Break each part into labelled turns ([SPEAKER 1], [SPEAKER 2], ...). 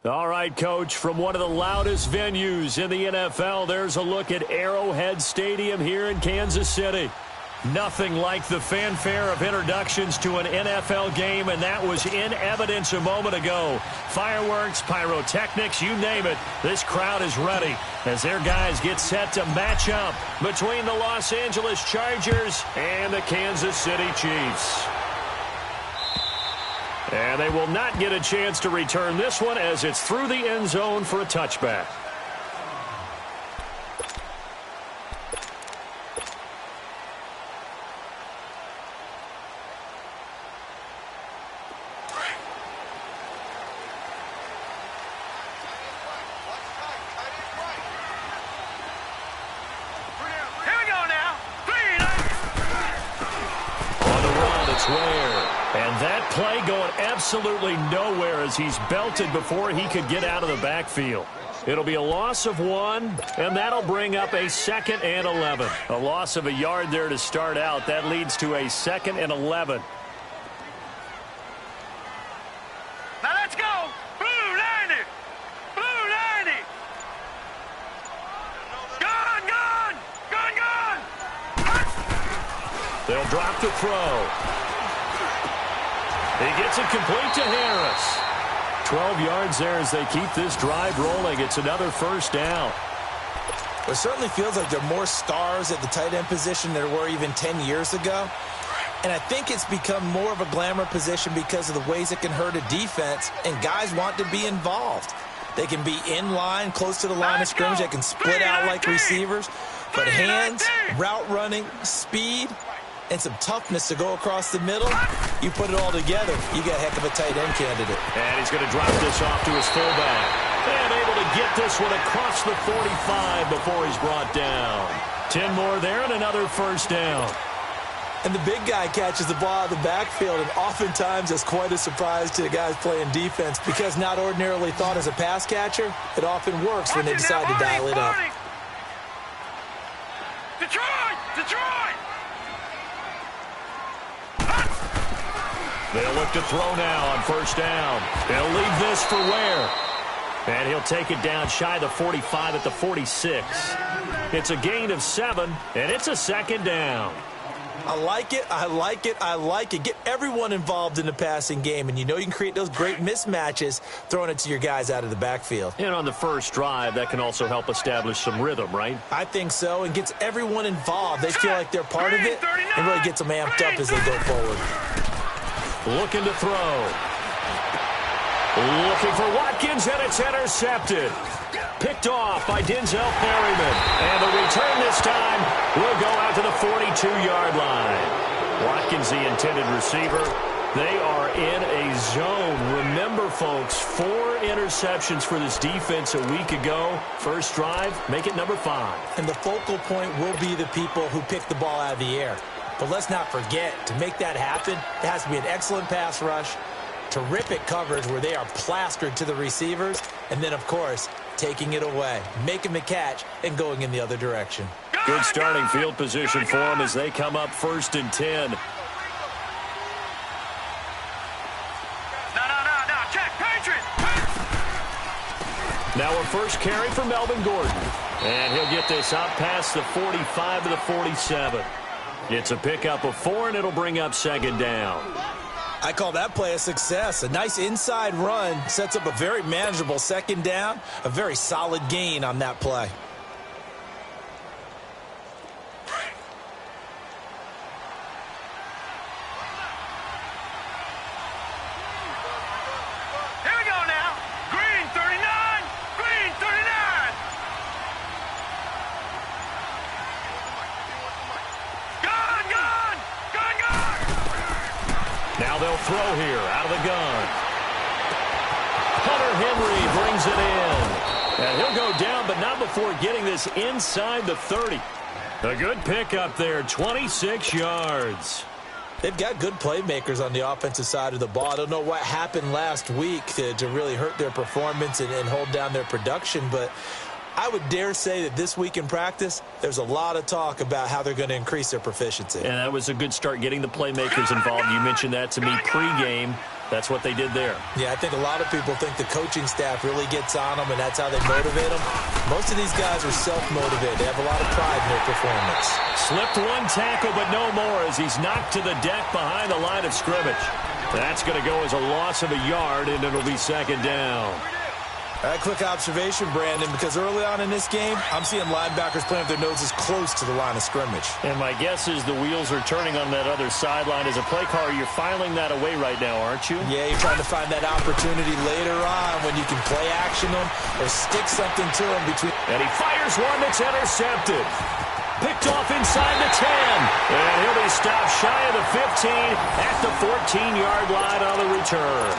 [SPEAKER 1] All right, Coach, from one of the loudest venues in the NFL, there's a look at Arrowhead Stadium here in Kansas City. Nothing like the fanfare of introductions to an NFL game, and that was in evidence a moment ago. Fireworks, pyrotechnics, you name it, this crowd is ready as their guys get set to match up between the Los Angeles Chargers and the Kansas City Chiefs. And they will not get a chance to return this one as it's through the end zone for a touchback. And that play going absolutely nowhere as he's belted before he could get out of the backfield. It'll be a loss of 1, and that'll bring up a 2nd and 11. A loss of a yard there to start out. That leads to a 2nd and 11.
[SPEAKER 2] Now let's go! Blue 90! Blue 90! Gone, gone! Gone, gone!
[SPEAKER 1] They'll drop the throw. He gets it complete to Harris. 12 yards there as they keep this drive rolling. It's another first down.
[SPEAKER 3] It certainly feels like there are more stars at the tight end position than there were even 10 years ago. And I think it's become more of a glamour position because of the ways it can hurt a defense, and guys want to be involved. They can be in line, close to the line of scrimmage. They can split out like receivers. But hands, route running, speed, and some toughness to go across the middle, you put it all together, you got a heck of a tight end candidate.
[SPEAKER 1] And he's going to drop this off to his fullback. And able to get this one across the 45 before he's brought down. 10 more there and another first down.
[SPEAKER 3] And the big guy catches the ball out of the backfield, and oftentimes it's quite a surprise to the guys playing defense because not ordinarily thought as a pass catcher, it often works when they decide to dial it up.
[SPEAKER 2] Detroit! Detroit!
[SPEAKER 1] They'll look to throw now on first down. They'll leave this for Ware. And he'll take it down shy of the 45 at the 46. It's a gain of 7, and it's a 2nd down.
[SPEAKER 3] I like it, I like it, I like it. Get everyone involved in the passing game, and you know you can create those great mismatches throwing it to your guys out of the backfield.
[SPEAKER 1] And on the first drive, that can also help establish some rhythm, right?
[SPEAKER 3] I think so, and gets everyone involved. They feel like they're part of it, and really gets them amped up as they go forward.
[SPEAKER 1] Looking to throw. Looking for Watkins, and it's intercepted. Picked off by Denzel Perryman. And the return this time will go out to the 42-yard line. Watkins, the intended receiver. They are in a zone. Remember, folks, 4 interceptions for this defense a week ago. First drive, make it number 5.
[SPEAKER 3] And the focal point will be the people who pick the ball out of the air. But let's not forget, to make that happen, it has to be an excellent pass rush, terrific coverage where they are plastered to the receivers, and then, of course, taking it away, making the catch, and going in the other direction.
[SPEAKER 1] Good starting field position for them as they come up 1st and 10.
[SPEAKER 2] Check, Patriot!
[SPEAKER 1] Now a first carry for Melvin Gordon. And he'll get this out past the 45 to the 47. It's a pickup of 4, and it'll bring up 2nd down.
[SPEAKER 3] I call that play a success. A nice inside run sets up a very manageable 2nd down, a very solid gain on that play.
[SPEAKER 2] Here we go now. Green 39. Green 39. Gone, gone. Gone, gone.
[SPEAKER 1] Now they'll throw here out of the gun. Hunter Henry brings it in. And he'll go down, but not before getting this inside the 30. A good pickup there, 26 yards.
[SPEAKER 3] They've got good playmakers on the offensive side of the ball. I don't know what happened last week to really hurt their performance and hold down their production, but I would dare say that this week in practice, there's a lot of talk about how they're going to increase their proficiency.
[SPEAKER 1] And that was a good start getting the playmakers involved. You mentioned that to me pregame. That's what they did there.
[SPEAKER 3] Yeah, I think a lot of people think the coaching staff really gets on them, and that's how they motivate them. Most of these guys are self-motivated. They have a lot of pride in their performance.
[SPEAKER 1] Slipped one tackle, but no more as he's knocked to the deck behind the line of scrimmage. That's going to go as a loss of a yard, and it'll be second down.
[SPEAKER 3] A quick observation, Brandon, because early on in this game, I'm seeing linebackers playing with their noses close to the line of scrimmage.
[SPEAKER 1] And my guess is the wheels are turning on that other sideline. As a play caller, you're filing that away right now, aren't you?
[SPEAKER 3] Yeah, you're trying to find that opportunity later on when you can play action them or stick something to them between.
[SPEAKER 1] And he fires one that's intercepted. Picked off inside the 10. And he'll be stopped shy of the 15 at the 14-yard line on the return.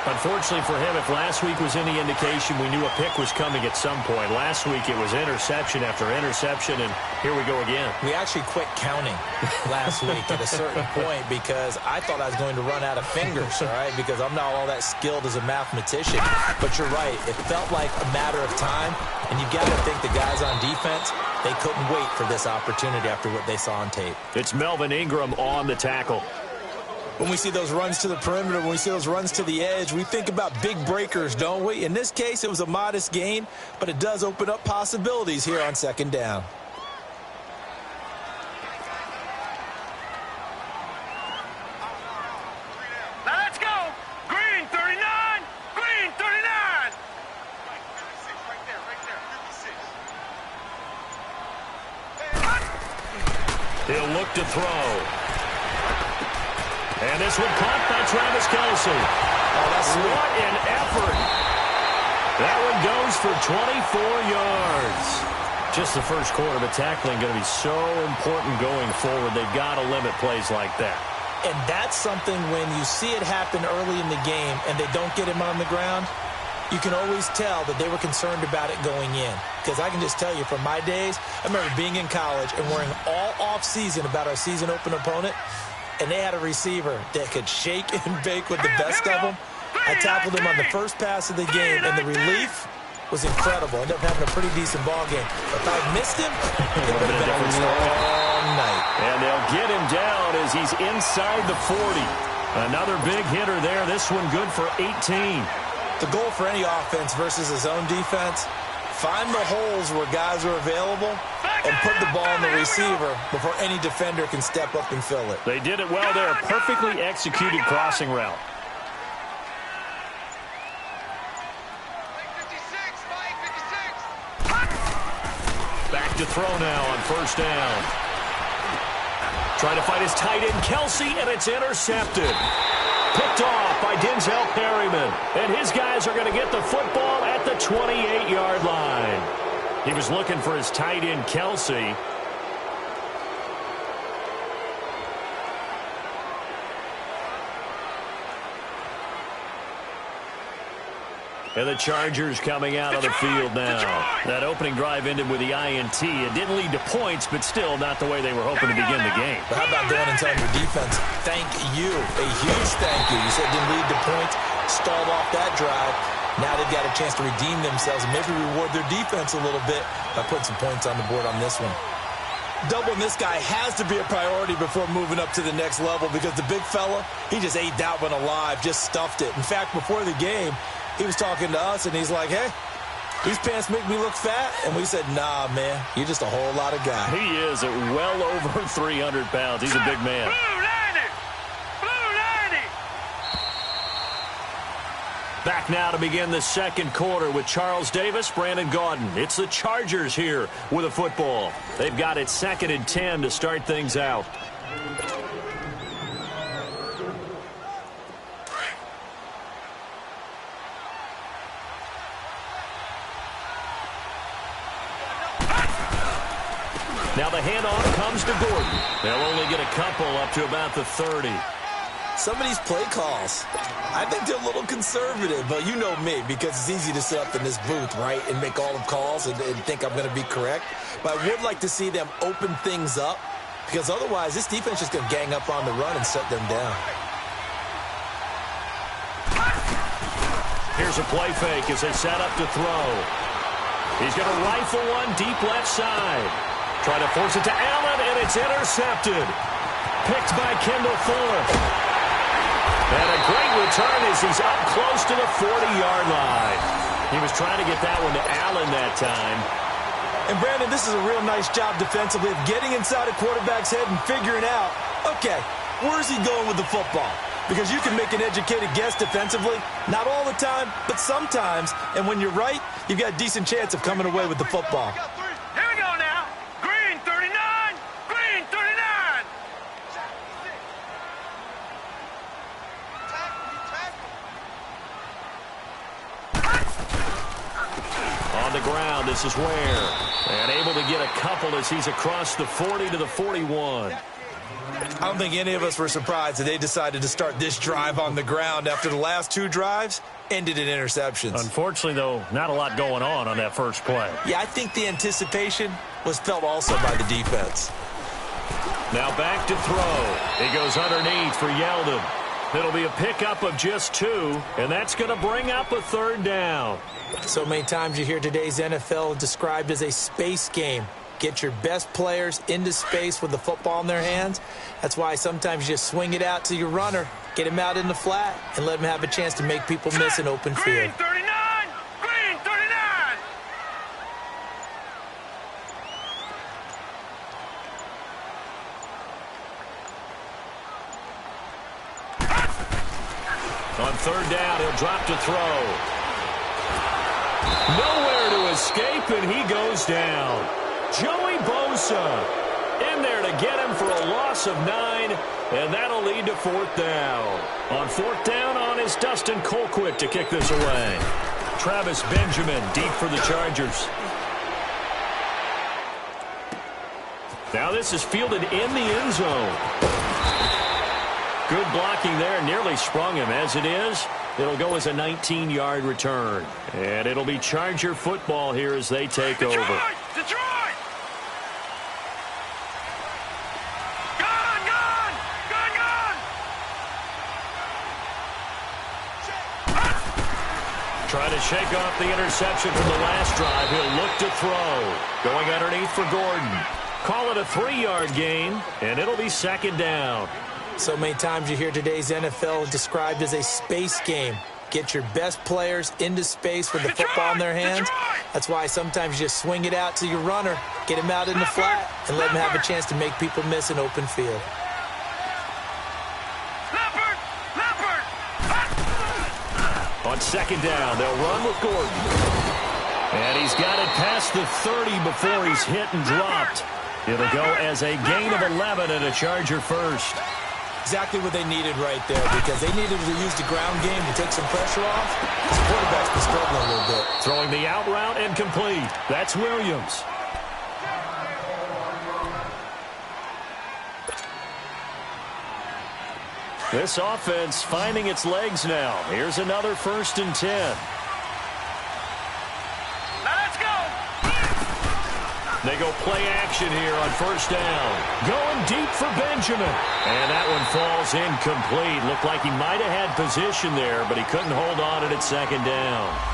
[SPEAKER 1] Unfortunately for him, if last week was any indication, we knew a pick was coming at some point. Last week it was interception after interception, and here we go again.
[SPEAKER 3] We actually quit counting last week at a certain point because I thought I was going to run out of fingers, all right, because I'm not all that skilled as a mathematician. But you're right. It felt like a matter of time, and you got to think the guys on defense, they couldn't wait for this opportunity after what they saw on tape.
[SPEAKER 1] It's Melvin Ingram on the tackle.
[SPEAKER 3] When we see those runs to the perimeter, when we see those runs to the edge, we think about big breakers, don't we? In this case, it was a modest gain, but it does open up possibilities here on second down.
[SPEAKER 2] Let's go. Green 39. Green 39. Right there, 56.
[SPEAKER 1] He'll look to throw. And this one caught by Travis Kelce.
[SPEAKER 3] Oh, that's sweet.
[SPEAKER 1] What an effort. That one goes for 24 yards. Just the first quarter, but tackling going to be so important going forward. They've got to limit plays like that.
[SPEAKER 3] And that's something when you see it happen early in the game and they don't get him on the ground, you can always tell that they were concerned about it going in. Because I can just tell you from my days, I remember being in college and worrying all off-season about our season-open opponent. And they had a receiver that could shake and bake with the best of them. I tackled him on the first pass of the game, and the relief was incredible. Ended up having a pretty decent ball game. If I missed him, it would have been a long night.
[SPEAKER 1] And they'll get him down as he's inside the 40. Another big hitter there. This one good for 18.
[SPEAKER 3] The goal for any offense versus his own defense, find the holes where guys are available and put the ball in the receiver before any defender can step up and fill it.
[SPEAKER 1] They did it well there. Perfectly executed crossing route. Back to throw now on first down. Trying to find his tight end, Kelce, and it's intercepted. Picked off by Denzel Perryman. And his guys are going to get the football at the 28-yard line. He was looking for his tight end, Kelce. And the Chargers coming out on the field now. That opening drive ended with the INT. It didn't lead to points, but still not the way they were hoping to begin the game.
[SPEAKER 3] But how about going and telling your defense, thank you, a huge thank you. You said it didn't lead to points, stalled off that drive. Now they've got a chance to redeem themselves and maybe reward their defense a little bit by putting some points on the board on this one. Doubling this guy has to be a priority before moving up to the next level because the big fella, he just ate that one alive, just stuffed it. In fact, before the game, he was talking to us, and he's like, hey, these pants make me look fat. And we said, nah, man, you're just a whole lot of guy.
[SPEAKER 1] He is at well over 300 pounds. He's a big man. Back now to begin the second quarter with Charles Davis, Brandon Gaudin. It's the Chargers here with a football. They've got it 2nd and 10 to start things out. Now the handoff comes to Gordon. They'll only get a couple up to about the 30.
[SPEAKER 3] Some of these play calls, I think they're a little conservative, but you know me, because it's easy to sit up in this booth, right, and make all the calls and think I'm going to be correct. But I would like to see them open things up, because otherwise this defense is going to gang up on the run and shut them down.
[SPEAKER 1] Here's a play fake as they set up to throw. He's going to rifle one deep left side. Try to force it to Allen, and it's intercepted. Picked by Kendall Fuller. And a great return as he's up close to the 40-yard line. He was trying to get that one to Allen that time.
[SPEAKER 3] And, Brandon, this is a real nice job defensively of getting inside a quarterback's head and figuring out, okay, where's he going with the football? Because you can make an educated guess defensively. Not all the time, but sometimes. And when you're right, you've got a decent chance of coming away with the football.
[SPEAKER 2] Here we go now. Green 39. Green 39.
[SPEAKER 1] On the ground, this is Ware. And able to get a couple as he's across the 40 to the 41.
[SPEAKER 3] I don't think any of us were surprised that they decided to start this drive on the ground after the last two drives ended in interceptions.
[SPEAKER 1] Unfortunately, though, not a lot going on that first play.
[SPEAKER 3] Yeah, I think the anticipation was felt also by the defense.
[SPEAKER 1] Now back to throw. He goes underneath for Yeldon. It'll be a pickup of just 2, and that's going to bring up a third down.
[SPEAKER 3] So many times you hear today's NFL described as a space game. Get your best players into space with the football in their hands. That's why sometimes you just swing it out to your runner, get him out in the flat, and let him have a chance to make people miss an open field.
[SPEAKER 2] Green 39. Green 39.
[SPEAKER 1] On third down, he'll drop to throw. Nowhere to escape, and he goes down. Joey Bosa in there to get him for a loss of 9, and that'll lead to fourth down. On fourth down is Dustin Colquitt to kick this away. Travis Benjamin deep for the Chargers. Now this is fielded in the end zone. Good blocking there, nearly sprung him. As it is, it'll go as a 19-yard return. And it'll be Charger football here as they take over.
[SPEAKER 2] Detroit!
[SPEAKER 1] Trying to shake off the interception from the last drive. He'll look to throw. Going underneath for Gordon. Call it a 3-yard gain, and it'll be second down.
[SPEAKER 3] So many times you hear today's NFL described as a space game. Get your best players into space with the football in their hands. That's why sometimes you just swing it out to your runner, get him out in the flat, and let him have a chance to make people miss an open field.
[SPEAKER 1] On second down, they'll run with Gordon. And he's got it past the 30 before he's hit and dropped. It'll go as a gain of 11 and a Charger first.
[SPEAKER 3] Exactly what they needed right there, because they needed to use the ground game to take some pressure off. His quarterback's been struggling a little bit.
[SPEAKER 1] Throwing the out route and complete. That's Williams. This offense finding its legs now. Here's another 1st and 10.
[SPEAKER 2] Let's go.
[SPEAKER 1] They go play action here on first down. Going deep for Benjamin. And that one falls incomplete. Looked like he might have had position there, but he couldn't hold on at second down.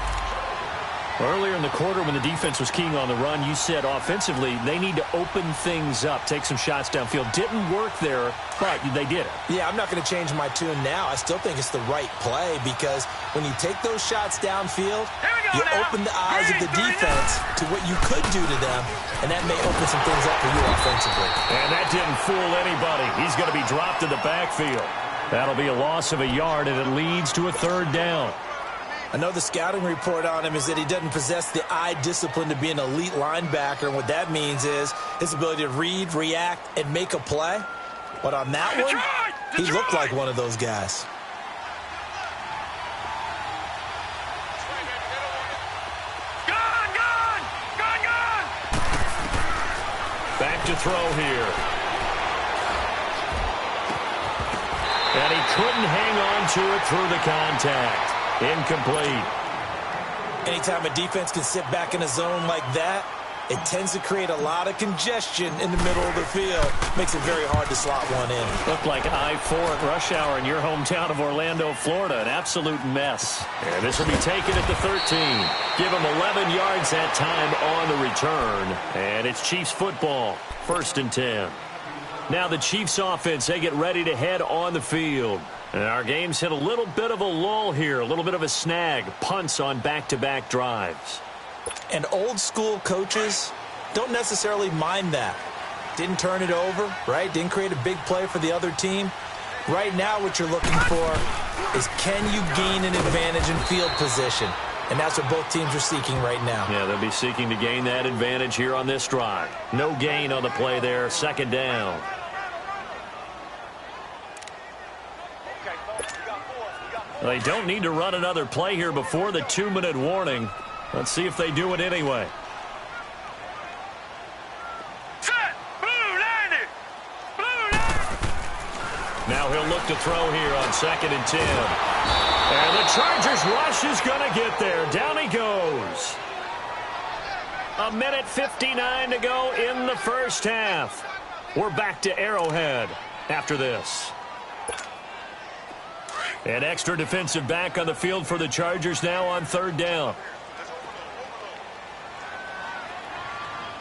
[SPEAKER 1] Earlier in the quarter when the defense was keying on the run, you said offensively they need to open things up, take some shots downfield. Didn't work there, but they did it.
[SPEAKER 3] Yeah, I'm not going to change my tune now. I still think it's the right play because when you take those shots downfield, you open the eyes of the defense to what you could do to them, and that may open some things up for you offensively.
[SPEAKER 1] And that didn't fool anybody. He's going to be dropped in the backfield. That'll be a loss of a yard, and it leads to a third down.
[SPEAKER 3] I know the scouting report on him is that he doesn't possess the eye discipline to be an elite linebacker, and what that means is his ability to read, react, and make a play. But on that one, he looked like one of those guys.
[SPEAKER 1] Back to throw here. And he couldn't hang on to it through the contact. Incomplete.
[SPEAKER 3] Anytime a defense can sit back in a zone like that, it tends to create a lot of congestion in the middle of the field. Makes it very hard to slot one in.
[SPEAKER 1] Looked like I-4 at rush hour in your hometown of Orlando, Florida. An absolute mess. And this will be taken at the 13. Give him 11 yards that time on the return. And it's Chiefs football. 1st and 10. Now the Chiefs offense, they get ready to head on the field. And our game's hit a little bit of a lull here, a little bit of a snag. Punts on back-to-back drives.
[SPEAKER 3] And old school coaches don't necessarily mind that. Didn't turn it over, right? Didn't create a big play for the other team. Right now what you're looking for is, can you gain an advantage in field position? And that's what both teams are seeking right now.
[SPEAKER 1] Yeah, they'll be seeking to gain that advantage here on this drive. No gain on the play there, second down. They don't need to run another play here before the 2-minute warning. Let's see if they do it anyway.
[SPEAKER 2] Set! Blue landed! Blue landed!
[SPEAKER 1] Now he'll look to throw here on 2nd and 10. And the Chargers rush is going to get there. Down he goes. 1:59 to go in the first half. We're back to Arrowhead after this. An extra defensive back on the field for the Chargers now on 3rd down.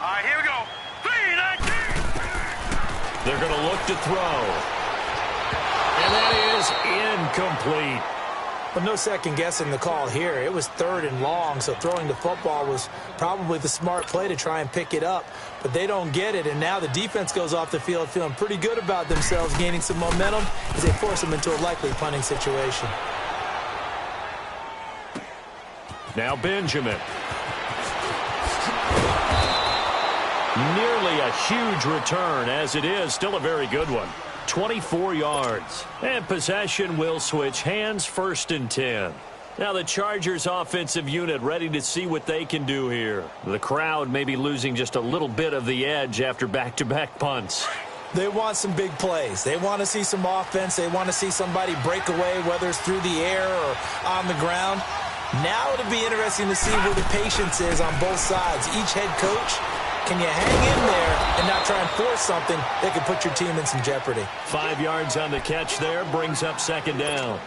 [SPEAKER 2] All right, here we go. 3-19.
[SPEAKER 1] They're going to look to throw. And that is incomplete.
[SPEAKER 3] But no second guessing the call here. It was 3rd and long, so throwing the football was probably the smart play to try and pick it up. But they don't get it, and now the defense goes off the field feeling pretty good about themselves, gaining some momentum as they force them into a likely punting situation.
[SPEAKER 1] Now Benjamin. Nearly a huge return, as it is still a very good one. 24 yards. And possession will switch hands, 1st and 10. Now the Chargers offensive unit ready to see what they can do here. The crowd may be losing just a little bit of the edge after back-to-back punts.
[SPEAKER 3] They want some big plays. They want to see some offense. They want to see somebody break away, whether it's through the air or on the ground. Now it'll be interesting to see where the patience is on both sides. Each head coach, can you hang in there and not try and force something that could put your team in some jeopardy?
[SPEAKER 1] 5 yards on the catch there, brings up 2nd down.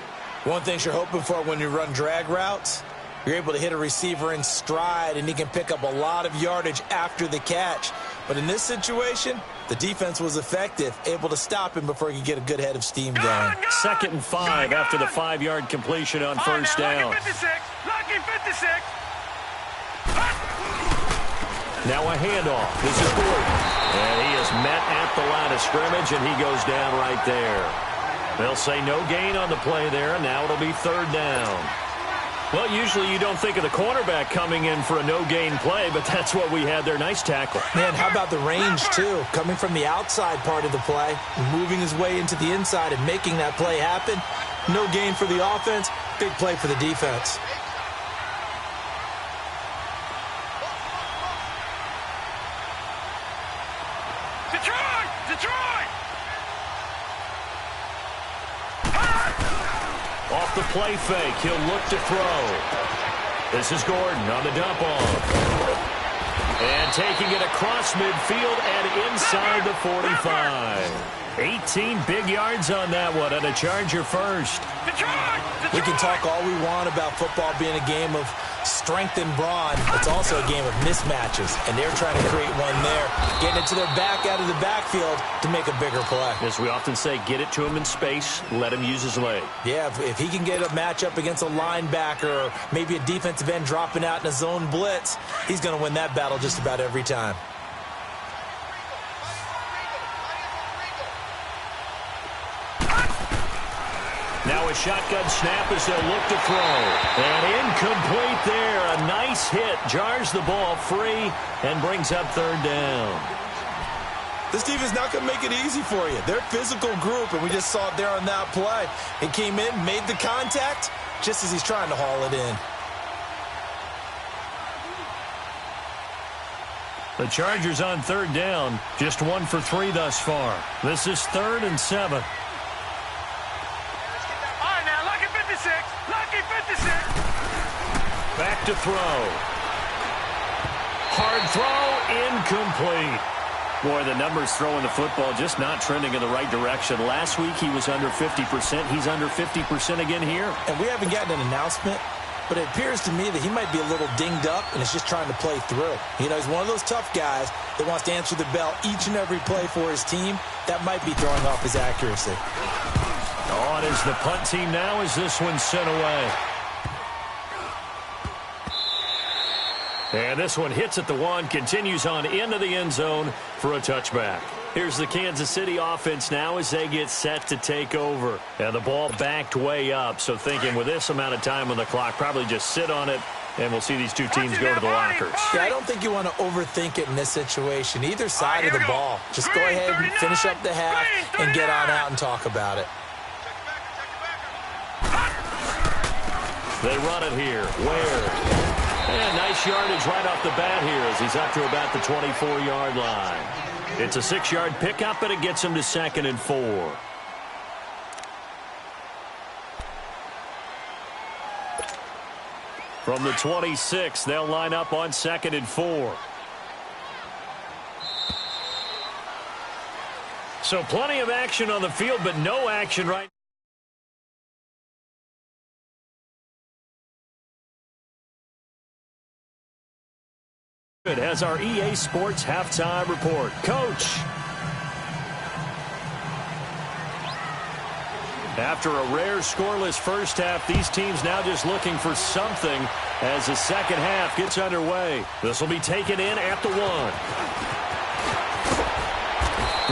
[SPEAKER 3] One thing you're hoping for when you run drag routes, you're able to hit a receiver in stride, and he can pick up a lot of yardage after the catch. But in this situation, the defense was effective, able to stop him before he could get a good head of steam going.
[SPEAKER 1] 2nd and 5 after the 5-yard completion on 1st down.
[SPEAKER 2] Lucky 56. Lucky 56.
[SPEAKER 1] Now a handoff. This is Gordon. And he is met at the line of scrimmage, and he goes down right there. They'll say no gain on the play there, and now it'll be 3rd down. Well, usually you don't think of the cornerback coming in for a no-gain play, but that's what we had there. Nice tackle.
[SPEAKER 3] Man, how about the range, too? Coming from the outside part of the play, moving his way into the inside and making that play happen. No gain for the offense, big play for the defense.
[SPEAKER 2] Detroit! Detroit!
[SPEAKER 1] Off the play fake, he'll look to throw. This is Gordon on the dump off. And taking it across midfield and inside the 45. 18 big yards on that one, and a Charger first.
[SPEAKER 2] Detroit!
[SPEAKER 3] We can talk all we want about football being a game of strength and brawn. It's also a game of mismatches, and they're trying to create one there, getting it to their back out of the backfield to make a bigger play.
[SPEAKER 1] As we often say, get it to him in space, let him use his leg.
[SPEAKER 3] Yeah, if he can get a matchup against a linebacker or maybe a defensive end dropping out in a zone blitz, he's going to win that battle just about every time.
[SPEAKER 1] Now a shotgun snap as they'll look to throw. And incomplete there. A nice hit. Jars the ball free and brings up 3rd down.
[SPEAKER 3] This defense is not going to make it easy for you. They're a physical group, and we just saw it there on that play. He came in, made the contact, just as he's trying to haul it in.
[SPEAKER 1] The Chargers on 3rd down. Just 1 for 3 thus far. This is 3rd and 7. Back to throw. Hard throw, incomplete. Boy, the numbers throwing the football just not trending in the right direction. Last week he was under 50%. He's under 50% again here.
[SPEAKER 3] And we haven't gotten an announcement, but it appears to me that he might be a little dinged up and is just trying to play through. You know, he's one of those tough guys that wants to answer the bell each and every play for his team. That might be throwing off his accuracy.
[SPEAKER 1] On is the punt team now as this one's sent away. And this one hits at the 1, continues on into the end zone for a touchback. Here's the Kansas City offense now as they get set to take over. And the ball backed way up, so thinking with this amount of time on the clock, probably just sit on it, and we'll see these two teams go to the lockers.
[SPEAKER 3] Yeah, I don't think you want to overthink it in this situation. Either side of the ball. Just go ahead and finish up the half and get on out and talk about it.
[SPEAKER 1] They run it here. Where? And nice yardage right off the bat here as he's up to about the 24-yard line. It's a 6-yard pickup, and it gets him to 2nd and 4. From the 26, they'll line up on 2nd and 4. So plenty of action on the field, but no action right now. Has our EA Sports halftime report. Coach. After a rare scoreless first half, these teams now just looking for something as the second half gets underway. This will be taken in at the 1.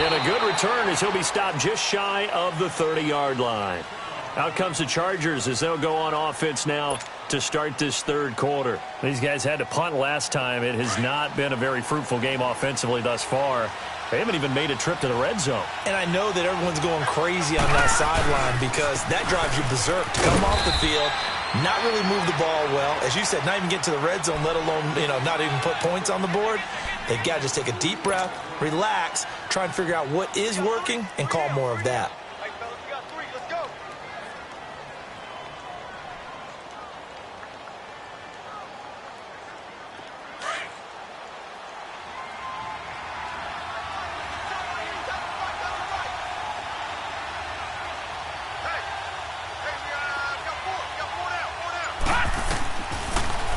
[SPEAKER 1] And a good return as he'll be stopped just shy of the 30-yard line. Out comes the Chargers as they'll go on offense now to start this third quarter. These guys had to punt last time. It has not been a very fruitful game offensively thus far. They haven't even made a trip to the red zone.
[SPEAKER 3] And I know that everyone's going crazy on that sideline because that drives you berserk to come off the field, not really move the ball well. As you said, not even get to the red zone, let alone, not even put points on the board. They've got to just take a deep breath, relax, try and figure out what is working, and call more of that.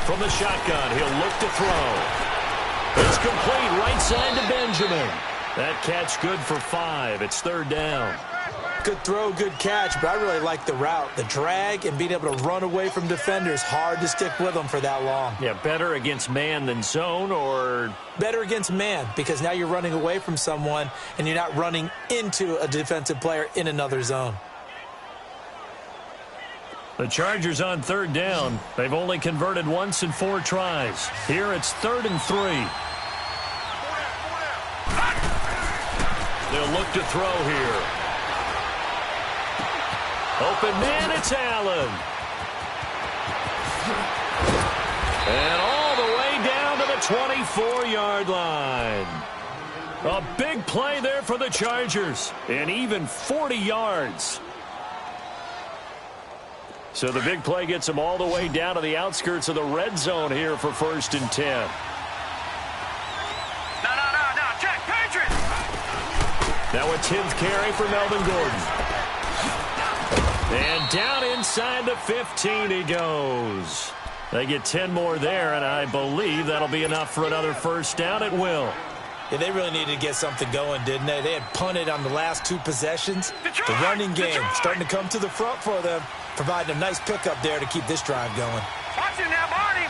[SPEAKER 1] From the shotgun, he'll look to throw. It's complete right side to Benjamin. That catch good for 5. It's 3rd down.
[SPEAKER 3] Good throw, good catch, but I really like the route. The drag and being able to run away from defenders, hard to stick with them for that long.
[SPEAKER 1] Yeah, better against man than zone, or?
[SPEAKER 3] Better against man, because now you're running away from someone and you're not running into a defensive player in another zone.
[SPEAKER 1] The Chargers on 3rd down. They've only converted once in 4 tries. Here it's 3rd and 3. They'll look to throw here. Open man, it's Allen. And all the way down to the 24-yard line. A big play there for the Chargers. And even 40 yards. So the big play gets them all the way down to the outskirts of the red zone here for 1st and 10.
[SPEAKER 2] No, check, Patriots!
[SPEAKER 1] Now a 10th carry for Melvin Gordon. And down inside the 15 he goes. They get 10 more there, and I believe that'll be enough for another 1st down at will.
[SPEAKER 3] Yeah, they really needed to get something going, didn't they? They had punted on the last 2 possessions. The running game starting to come to the front for them, providing a nice pickup there to keep this drive going.
[SPEAKER 2] Watch it now, Barney!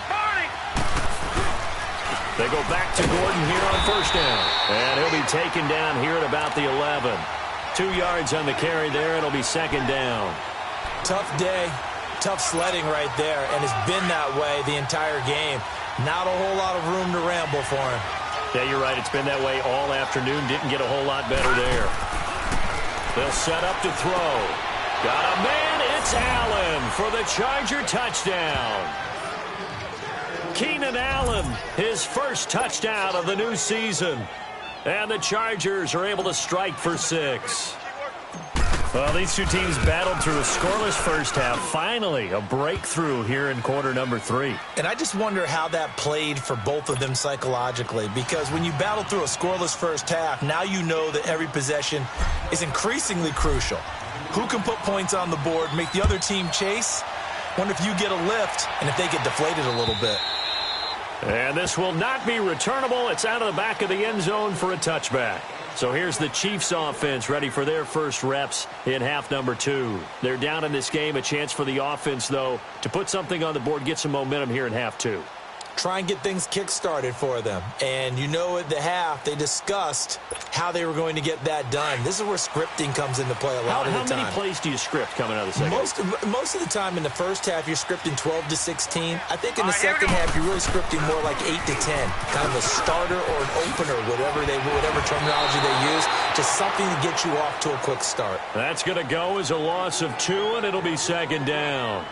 [SPEAKER 1] They go back to Gordon here on 1st down. And he'll be taken down here at about the 11. 2 yards on the carry there. It'll be 2nd down.
[SPEAKER 3] Tough day, tough sledding right there, and it's been that way the entire game. Not a whole lot of room to ramble for him.
[SPEAKER 1] Yeah, you're right. It's been that way all afternoon. Didn't get a whole lot better there. They'll set up to throw. Got a man. It's Allen for the Charger touchdown. Keenan Allen, his first touchdown of the new season. And the Chargers are able to strike for 6. Well, these two teams battled through a scoreless first half. Finally, a breakthrough here in quarter number 3.
[SPEAKER 3] And I just wonder how that played for both of them psychologically, because when you battle through a scoreless first half, now you know that every possession is increasingly crucial. Who can put points on the board, make the other team chase? Wonder if you get a lift and if they get deflated a little bit.
[SPEAKER 1] And this will not be returnable. It's out of the back of the end zone for a touchback. So here's the Chiefs offense ready for their first reps in half number 2. They're down in this game. A chance for the offense, though, to put something on the board, get some momentum here in half 2.
[SPEAKER 3] Try and get things kick-started for them. And you know at the half, they discussed how they were going to get that done. This is where scripting comes into play a lot of the time.
[SPEAKER 1] How many plays do you script coming out of the second?
[SPEAKER 3] Most of the time in the first half, you're scripting 12 to 16. I think in the second half, you're really scripting more like 8 to 10. Kind of a starter or an opener, whatever terminology they use. Just something to get you off to a quick start.
[SPEAKER 1] That's going to go as a loss of 2, and it'll be second down.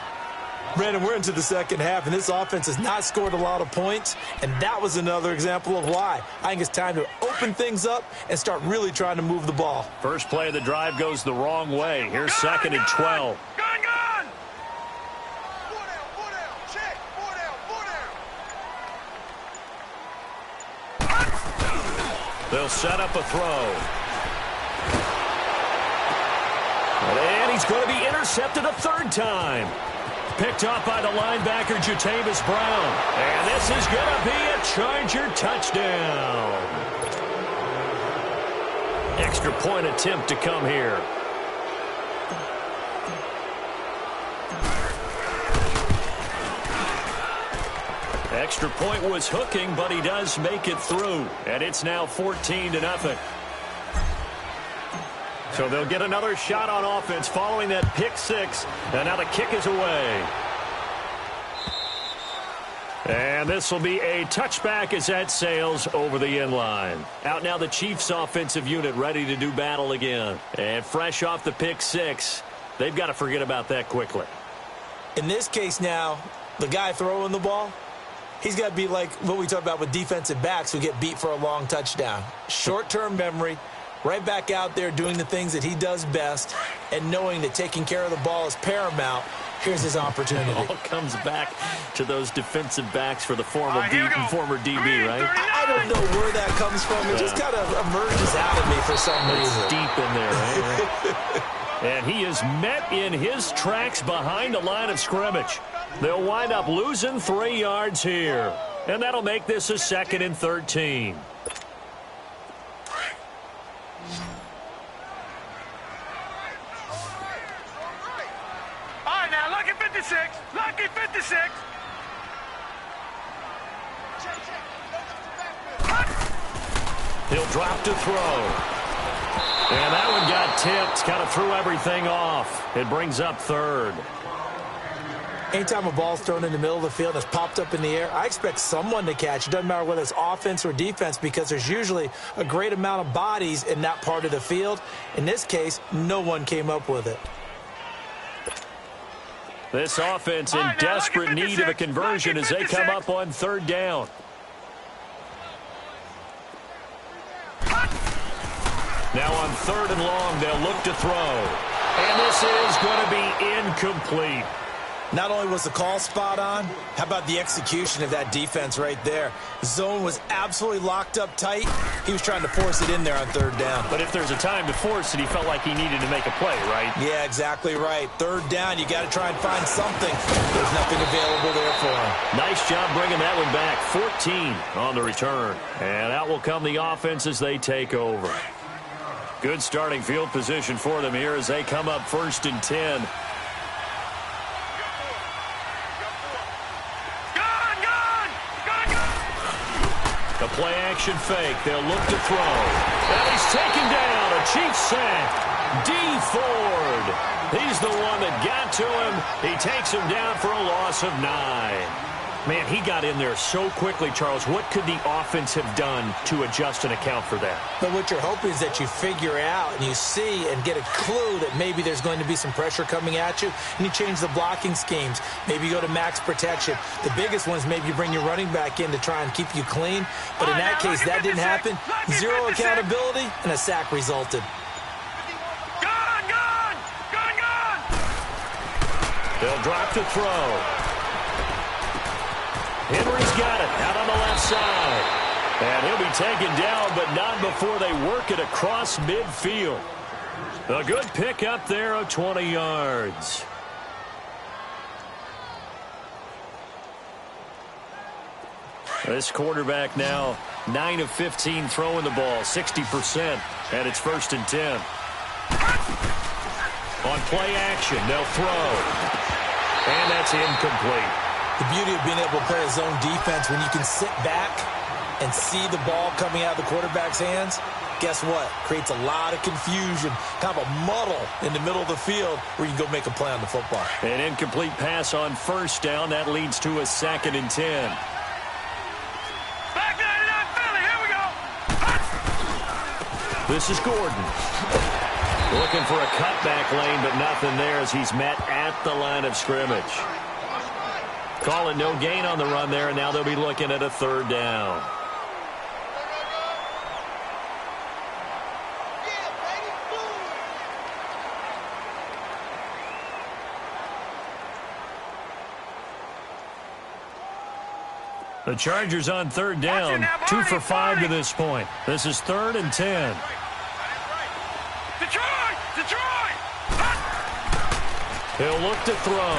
[SPEAKER 3] Brandon, we're into the second half, and this offense has not scored a lot of points, and that was another example of why. I think it's time to open things up and start really trying to move the ball.
[SPEAKER 1] First play of the drive goes the wrong way. Here's second and 12.
[SPEAKER 2] Gun!
[SPEAKER 1] They'll set up a throw. And he's going to be intercepted a third time. Picked up by the linebacker, Jatavis Brown. And this is going to be a Charger touchdown. Extra point attempt to come here. Extra point was hooking, but he does make it through. And it's now 14-0. So they'll get another shot on offense following that pick 6. And now the kick is away. And this will be a touchback as that sails over the end line. Out now the Chiefs offensive unit ready to do battle again. And fresh off the pick 6, they've got to forget about that quickly.
[SPEAKER 3] In this case now, the guy throwing the ball, he's got to be like what we talk about with defensive backs who get beat for a long touchdown. Short-term memory. Right back out there doing the things that he does best and knowing that taking care of the ball is paramount. Here's his opportunity.
[SPEAKER 1] It all comes back to those defensive backs for the former DB, right?
[SPEAKER 3] I don't know where that comes from. It just kind of emerges out of me for some reason.
[SPEAKER 1] It's deep in there, right? And he is met in his tracks behind the line of scrimmage. They'll wind up losing 3 yards here. And that'll make this a 2nd and 13.
[SPEAKER 2] Lucky 56.
[SPEAKER 1] He'll drop to throw. And that one got tipped. Kind of threw everything off. It brings up 3rd.
[SPEAKER 3] Anytime a ball's thrown in the middle of the field and it's popped up in the air, I expect someone to catch. It doesn't matter whether it's offense or defense because there's usually a great amount of bodies in that part of the field. In this case, no one came up with it.
[SPEAKER 1] This offense in desperate need of a conversion as they come up on 3rd down. Now on 3rd and long, they'll look to throw. And this is going to be incomplete.
[SPEAKER 3] Not only was the call spot on, how about the execution of that defense right there? Zone was absolutely locked up tight. He was trying to force it in there on 3rd down.
[SPEAKER 1] But if there's a time to force it, he felt like he needed to make a play, right?
[SPEAKER 3] Yeah, exactly right. 3rd down, you got to try and find something. There's nothing available there for him.
[SPEAKER 1] Nice job bringing that one back. 14 on the return. And out will come the offense as they take over. Good starting field position for them here as they come up 1st and 10. The play-action fake. They'll look to throw. And he's taken down. A Chiefs sack. D. Ford. He's the one that got to him. He takes him down for a loss of 9. Man, he got in there so quickly, Charles. What could the offense have done to adjust and account for that?
[SPEAKER 3] But what you're hoping is that you figure out and you see and get a clue that maybe there's going to be some pressure coming at you, and you change the blocking schemes. Maybe you go to max protection. The biggest one is maybe you bring your running back in to try and keep you clean. But in that case, that didn't happen. 0 accountability, and a sack resulted.
[SPEAKER 1] They'll drop to throw. Henry's got it out on the left side. And he'll be taken down, but not before they work it across midfield. A good pick up there of 20 yards. This quarterback now 9 of 15 throwing the ball, 60%, and it's 1st and 10. On play action, they'll throw. And that's incomplete.
[SPEAKER 3] The beauty of being able to play a zone defense when you can sit back and see the ball coming out of the quarterback's hands, guess what? Creates a lot of confusion, kind of a muddle in the middle of the field where you can go make a play on the football.
[SPEAKER 1] An incomplete pass on 1st down. That leads to a 2nd and 10.
[SPEAKER 2] Back 99 Philly, here we go.
[SPEAKER 1] This is Gordon. Looking for a cutback lane, but nothing there as he's met at the line of scrimmage. Calling no gain on the run there, and now they'll be looking at a 3rd down. The Chargers on 3rd down, 2 for 5 to this point. This is 3rd and 10.
[SPEAKER 2] Detroit! Detroit!
[SPEAKER 1] He'll look to throw.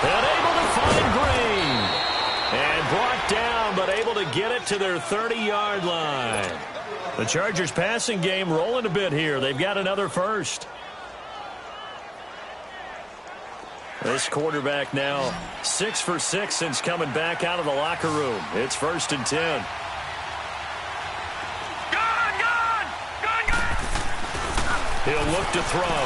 [SPEAKER 1] And able to find Green. And brought down, but able to get it to their 30-yard line. The Chargers passing game rolling a bit here. They've got another 1st. This quarterback now 6 for 6 since coming back out of the locker room. It's 1st and 10. He'll look to throw.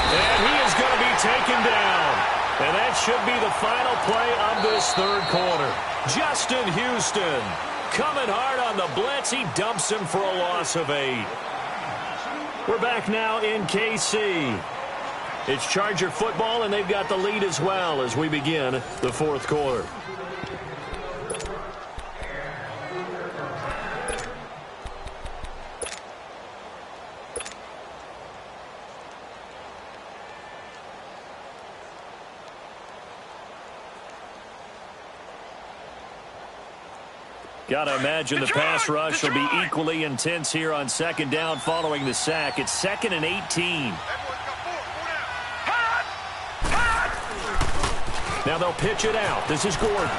[SPEAKER 1] And he is going to be taken down. And that should be the final play of this 3rd quarter. Justin Houston coming hard on the blitz. He dumps him for a loss of 8. We're back now in KC. It's Charger football, and they've got the lead as well as we begin the 4th quarter. Got to imagine the pass rush will be equally intense here on 2nd down following the sack. It's 2nd and 18. Now they'll pitch it out. This is Gordon.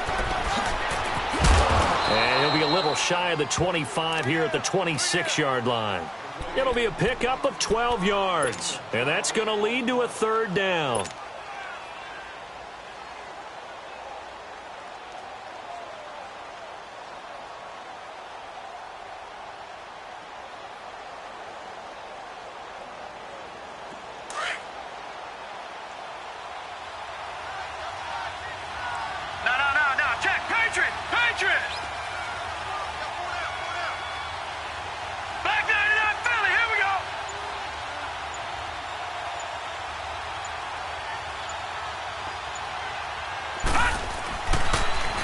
[SPEAKER 1] And he'll be a little shy of the 25 here at the 26-yard line. It'll be a pickup of 12 yards. And that's going to lead to a 3rd down.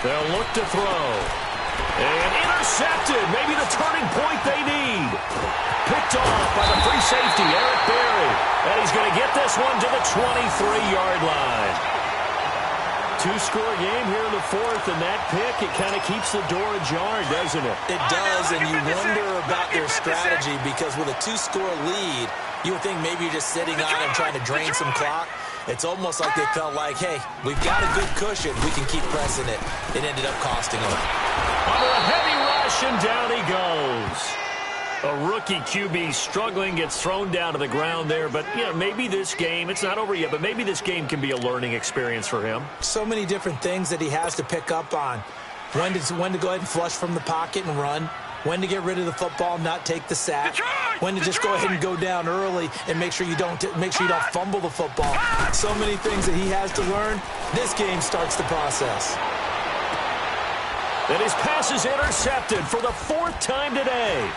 [SPEAKER 1] They'll look to throw. And intercepted. Maybe the turning point they need. Picked off by the free safety, Eric Berry. And he's going to get this one to the 23-yard line. 2-score game here in the 4th, and that pick, it kind of keeps the door ajar, doesn't it?
[SPEAKER 3] It does, and you wonder about their strategy because with a 2-score lead, you would think maybe you're just sitting on and trying to drain some clock. It's almost like they felt like, hey, we've got a good cushion. We can keep pressing it. It ended up costing them.
[SPEAKER 1] Under a heavy rush, and down he goes. A rookie QB struggling, gets thrown down to the ground there. But, you know, maybe this game, it's not over yet, but maybe this game can be a learning experience for him.
[SPEAKER 3] So many different things that he has to pick up on. When to go ahead and flush from the pocket and run. When to get rid of the football, not take the sack. When to just go ahead and go down early and make sure you don't fumble the football. So many things that he has to learn. This game starts the process.
[SPEAKER 1] And his pass is intercepted for the 4th time today.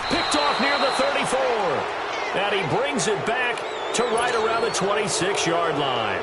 [SPEAKER 1] Picked off near the 34. And he brings it back to right around the 26-yard line.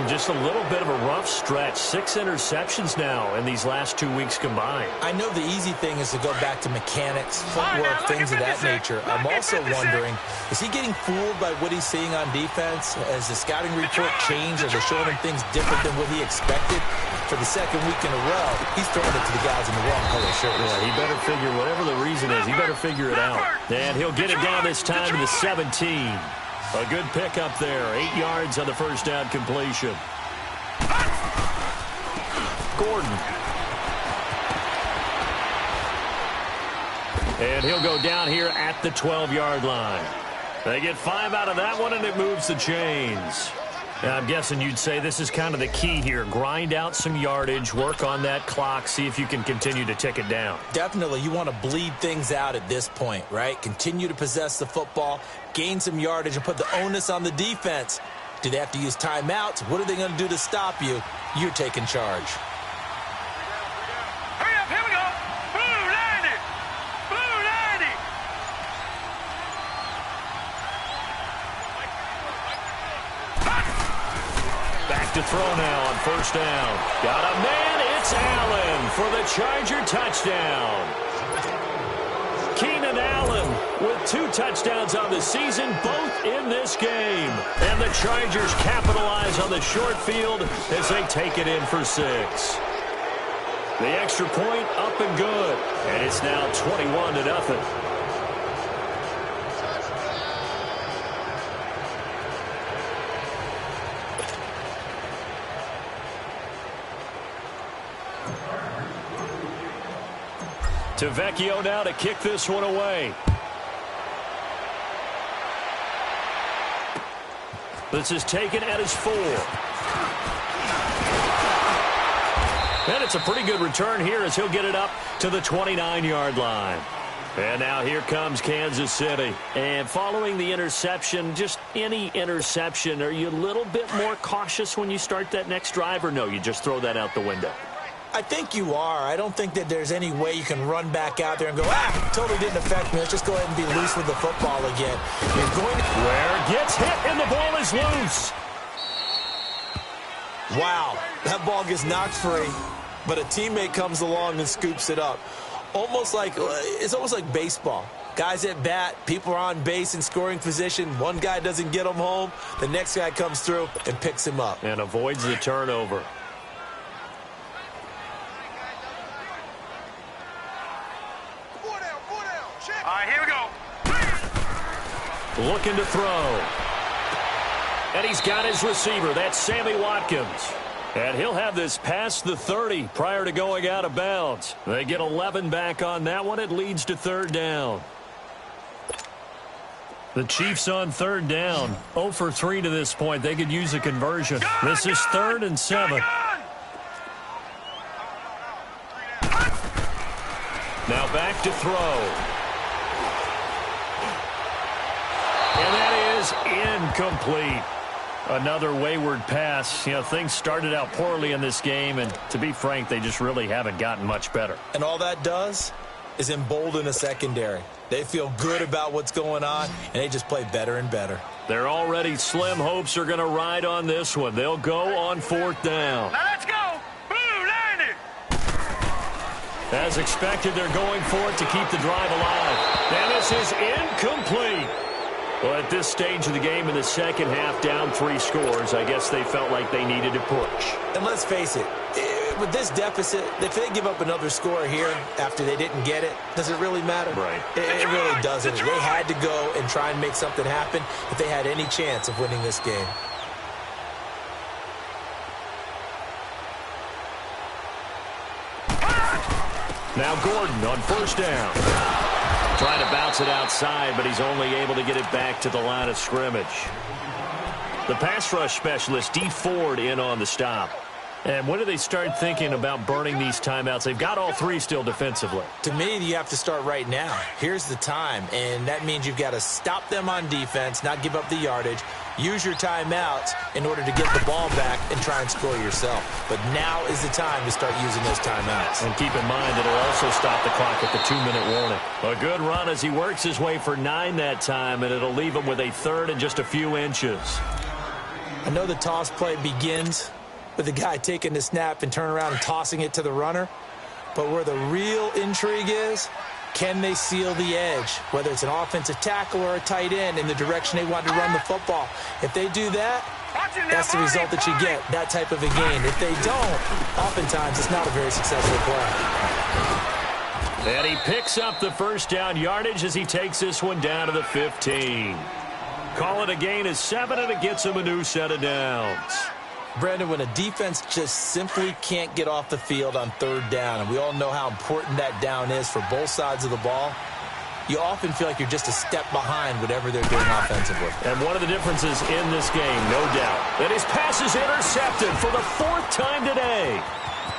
[SPEAKER 1] Just a little bit of a rough stretch. 6 interceptions now in these last 2 weeks combined.
[SPEAKER 3] I know the easy thing is to go back to mechanics, footwork, things of that nature. I'm also wondering, is he getting fooled by what he's seeing on defense? Has the scouting report changed? Are they showing him things different than what he expected? For the 2nd week in a row, he's throwing it to the guys in the wrong color shirts.
[SPEAKER 1] Yeah, he better figure, whatever the reason is, he better figure it out. And he'll get it down this time to the 17. A good pickup there. 8 yards on the 1st down completion. Gordon. And he'll go down here at the 12-yard line. They get 5 out of that one, and it moves the chains. Now, I'm guessing you'd say this is kind of the key here. Grind out some yardage, work on that clock, see if you can continue to tick it down.
[SPEAKER 3] Definitely. You want to bleed things out at this point, right? Continue to possess the football, gain some yardage, and put the onus on the defense. Do they have to use timeouts? What are they going to do to stop you? You're taking charge.
[SPEAKER 2] Hurry up, here we go. Blue 90. Blue 90.
[SPEAKER 1] Back to throw now on first down. Got a man. It's Allen for the Charger touchdown. Keenan Allen with 2 touchdowns on the season, both in this game. And the Chargers capitalize on the short field as they take it in for 6. The extra point up and good. And it's now 21-0. To Vecchio now to kick this one away. This is taken at his 4. And it's a pretty good return here as he'll get it up to the 29-yard line. And now here comes Kansas City. And following the interception, just any interception, are you a little bit more cautious when you start that next drive, or no, you just throw that out the window?
[SPEAKER 3] I think you are. I don't think that there's any way you can run back out there and go, totally didn't affect me. Let's just go ahead and be loose with the football again. You're going to...
[SPEAKER 1] Where gets hit and the ball is loose.
[SPEAKER 3] Wow, that ball gets knocked free, but a teammate comes along and scoops it up. It's almost like baseball. Guys at bat, people are on base in scoring position. One guy doesn't get him home. The next guy comes through and picks him up.
[SPEAKER 1] And avoids the turnover.
[SPEAKER 2] All right, here we go.
[SPEAKER 1] Looking to throw. And he's got his receiver. That's Sammy Watkins. And he'll have this past the 30 prior to going out of bounds. They get 11 back on that one. It leads to 3rd down. The Chiefs on 3rd down. 0 for 3 to this point. They could use a conversion. This is 3rd and 7. Now back to throw. And that is incomplete. Another wayward pass. You know, things started out poorly in this game, and to be frank, they just really haven't gotten much better.
[SPEAKER 3] And all that does is embolden a secondary. They feel good about what's going on, and they just play better and better.
[SPEAKER 1] Their already slim hopes are going to ride on this one. They'll go on 4th down.
[SPEAKER 2] Now let's go. Blue 90.
[SPEAKER 1] As expected, they're going for it to keep the drive alive. And this is incomplete. Well, at this stage of the game in the second half, down 3 scores, I guess they felt like they needed to push.
[SPEAKER 3] And let's face it, with this deficit, if they give up another score here after they didn't get it, does it really matter?
[SPEAKER 1] Right.
[SPEAKER 3] It really doesn't. They had to go and try and make something happen if they had any chance of winning this game.
[SPEAKER 1] Now Gordon on 1st down. Trying to bounce it outside, but he's only able to get it back to the line of scrimmage. The pass rush specialist, D. Ford, in on the stop. And when do they start thinking about burning these timeouts? They've got all 3 still defensively.
[SPEAKER 3] To me, you have to start right now. Here's the time, and that means you've got to stop them on defense, not give up the yardage, use your timeouts in order to get the ball back and try and score yourself. But now is the time to start using those timeouts.
[SPEAKER 1] And keep in mind, it'll also stop the clock at the 2-minute warning. A good run as he works his way for 9 that time, and it'll leave him with a 3rd and just a few inches.
[SPEAKER 3] I know the toss play begins with the guy taking the snap and turning around and tossing it to the runner. But where the real intrigue is, can they seal the edge, whether it's an offensive tackle or a tight end, in the direction they want to run the football? If they do that, that's the result that you get, that type of a gain. If they don't, oftentimes it's not a very successful play.
[SPEAKER 1] And he picks up the 1st down yardage as he takes this one down to the 15. Call it a gain of 7, and it gets him a new set of downs.
[SPEAKER 3] Brandon, when a defense just simply can't get off the field on 3rd down, and we all know how important that down is for both sides of the ball, you often feel like you're just a step behind whatever they're doing offensively.
[SPEAKER 1] And one of the differences in this game, no doubt, that his pass is intercepted for the 4th time today.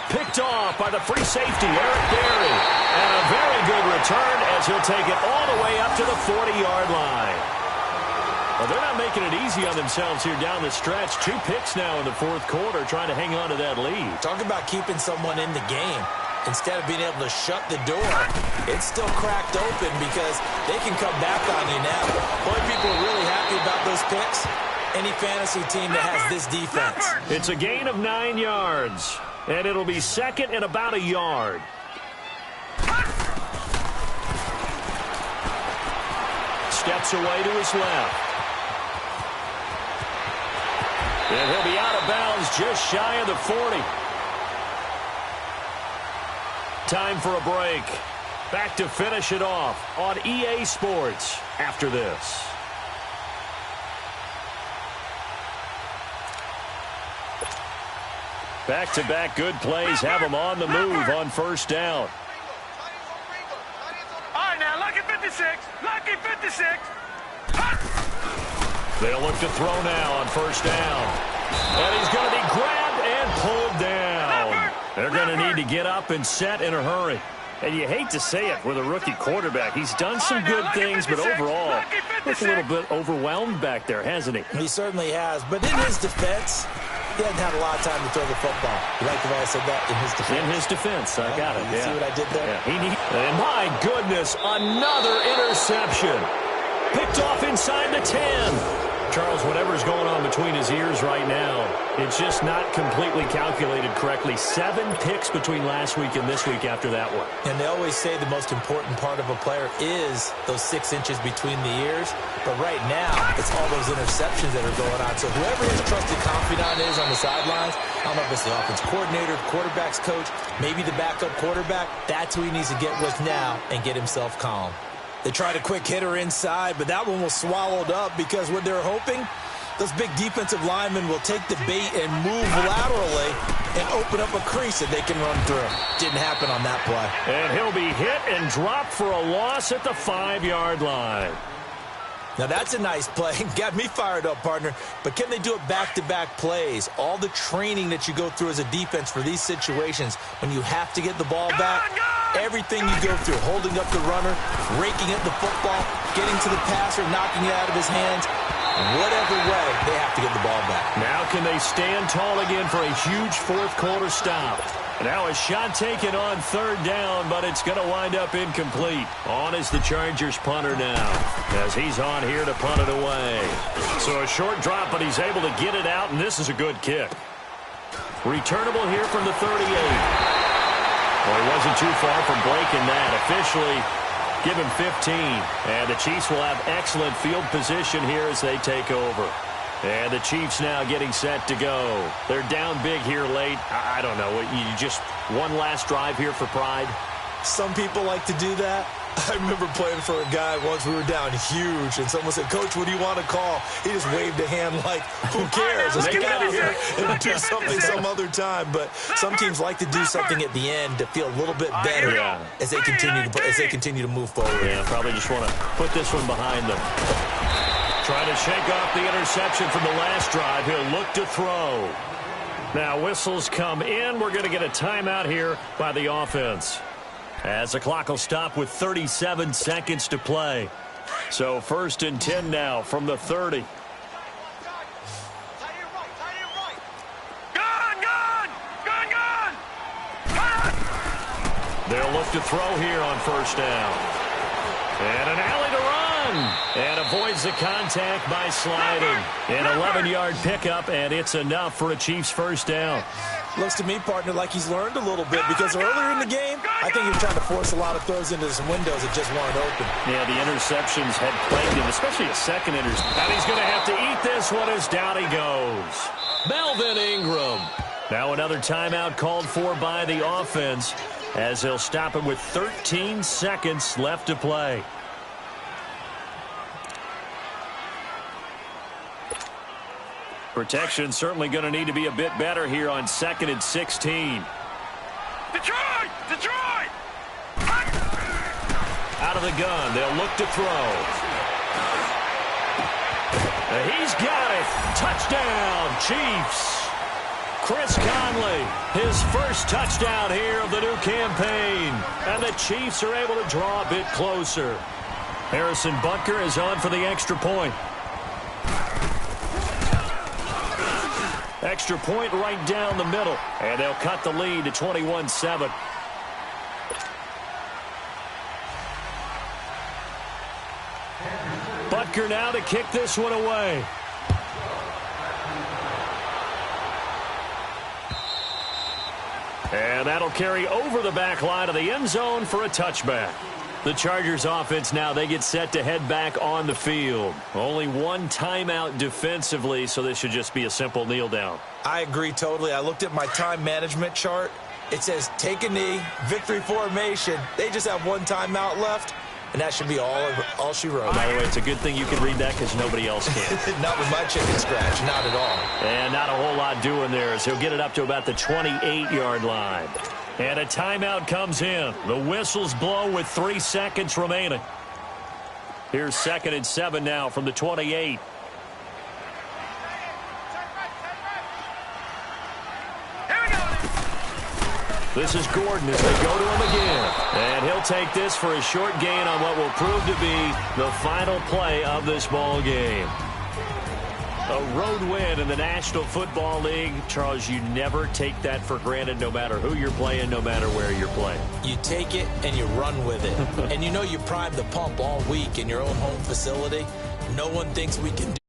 [SPEAKER 1] Picked off by the free safety, Eric Berry. And a very good return as he'll take it all the way up to the 40-yard line. Well, they're not making it easy on themselves here down the stretch. 2 picks now in the 4th quarter, trying to hang on to that lead.
[SPEAKER 3] Talk about keeping someone in the game. Instead of being able to shut the door, it's still cracked open because they can come back on you now. Boy, people are really happy about those picks. Any fantasy team that has this defense.
[SPEAKER 1] It's a gain of 9 yards, and it'll be 2nd and about a yard. Steps away to his left. And he'll be out of bounds just shy of the 40. Time for a break. Back to finish it off on EA Sports after this. Back-to-back good plays have them on the move on 1st down.
[SPEAKER 2] All right, now, lucky 56. Lucky 56.
[SPEAKER 1] They'll look to throw now on 1st down. And he's going to be grabbed and pulled down. They're going to need to get up and set in a hurry. And you hate to say it with a rookie quarterback. He's done some good things, but overall, looks a little bit overwhelmed back there, hasn't he?
[SPEAKER 3] He certainly has. But in his defense, he hasn't had a lot of time to throw the football. You like the way I said that? In his defense.
[SPEAKER 1] In his defense. I got it.
[SPEAKER 3] You see what I did there?
[SPEAKER 1] Yeah, and my goodness, another interception. Picked off inside the 10. Charles, whatever's going on between his ears right now, it's just not completely calculated correctly. 7 picks between last week and this week after that one.
[SPEAKER 3] And they always say the most important part of a player is those 6 inches between the ears. But right now, it's all those interceptions that are going on. So whoever his trusted confidant is on the sidelines, I don't know if it's the offense coordinator, the quarterback's coach, maybe the backup quarterback, that's who he needs to get with now and get himself calm. They tried a quick hitter inside, but that one was swallowed up because what they're hoping, those big defensive linemen will take the bait and move laterally and open up a crease that they can run through. Didn't happen on that play.
[SPEAKER 1] And he'll be hit and dropped for a loss at the 5-yard line.
[SPEAKER 3] Now, that's a nice play. Got me fired up, partner. But can they do it back-to-back plays? All the training that you go through as a defense for these situations, when you have to get the ball back, everything you go through, holding up the runner, raking at the football, getting to the passer, knocking it out of his hands, whatever way, they have to get the ball back.
[SPEAKER 1] Now can they stand tall again for a huge 4th quarter stop? Now a shot taken on 3rd down, but it's going to wind up incomplete. On is the Chargers punter now, as he's on here to punt it away. So a short drop, but he's able to get it out, and this is a good kick. Returnable here from the 38. Well, he wasn't too far from breaking that. Officially, give him 15. And the Chiefs will have excellent field position here as they take over. And the Chiefs now getting set to go. They're down big here late. I don't know. You just one last drive here for pride?
[SPEAKER 3] Some people like to do that. I remember playing for a guy once. We were down huge, and someone said, "Coach, what do you want to call?" He just waved a hand like, "Who cares? Let's get out of here and do something some other time." But some teams like to do something at the end to feel a little bit better as they continue to move forward.
[SPEAKER 1] Yeah, probably just want to put this one behind them. Trying to shake off the interception from the last drive. He'll look to throw. Now whistles come in. We're going to get a timeout here by the offense, as the clock will stop with 37 seconds to play. So 1st and 10 now from the 30. They'll look to throw here on 1st down. And an alley to run. And avoids the contact by sliding. An 11-yard pickup, and it's enough for a Chiefs 1st down.
[SPEAKER 3] Looks to me, partner, like he's learned a little bit, because earlier in the game, I think he was trying to force a lot of throws into some windows that just weren't open.
[SPEAKER 1] Yeah, the interceptions had plagued him, especially a second interception. And he's going to have to eat this one as down he goes. Melvin Ingram. Now another timeout called for by the offense, as he'll stop him with 13 seconds left to play. Protection certainly going to need to be a bit better here on 2nd and 16.
[SPEAKER 2] Detroit! Detroit!
[SPEAKER 1] Out of of the gun. They'll look to throw. He's got it. Touchdown, Chiefs. Chris Conley, his first touchdown here of the new campaign. And the Chiefs are able to draw a bit closer. Harrison Butker is on for the extra point. Extra point right down the middle. And they'll cut the lead to 21-7. Butker now to kick this one away. And that'll carry over the back line of the end zone for a touchback. The Chargers offense now, they get set to head back on the field. Only one timeout defensively, so this should just be a simple kneel down.
[SPEAKER 3] I agree totally. I looked at my time management chart. It says take a knee, victory formation. They just have one timeout left, and that should be all she wrote.
[SPEAKER 1] By the way, it's a good thing you can read that because nobody else can.
[SPEAKER 3] Not with my chicken scratch, not at all.
[SPEAKER 1] And not a whole lot doing there, so he'll get it up to about the 28-yard line. And a timeout comes in. The whistles blow with 3 seconds remaining. Here's 2nd and 7 now from the 28. This is Gordon as they go to him again. And he'll take this for a short gain on what will prove to be the final play of this ball game. A road win in the National Football League. Charles, you never take that for granted no matter who you're playing, no matter where you're playing.
[SPEAKER 3] You take it and you run with it. And you know you primed the pump all week in your own home facility. No one thinks we can do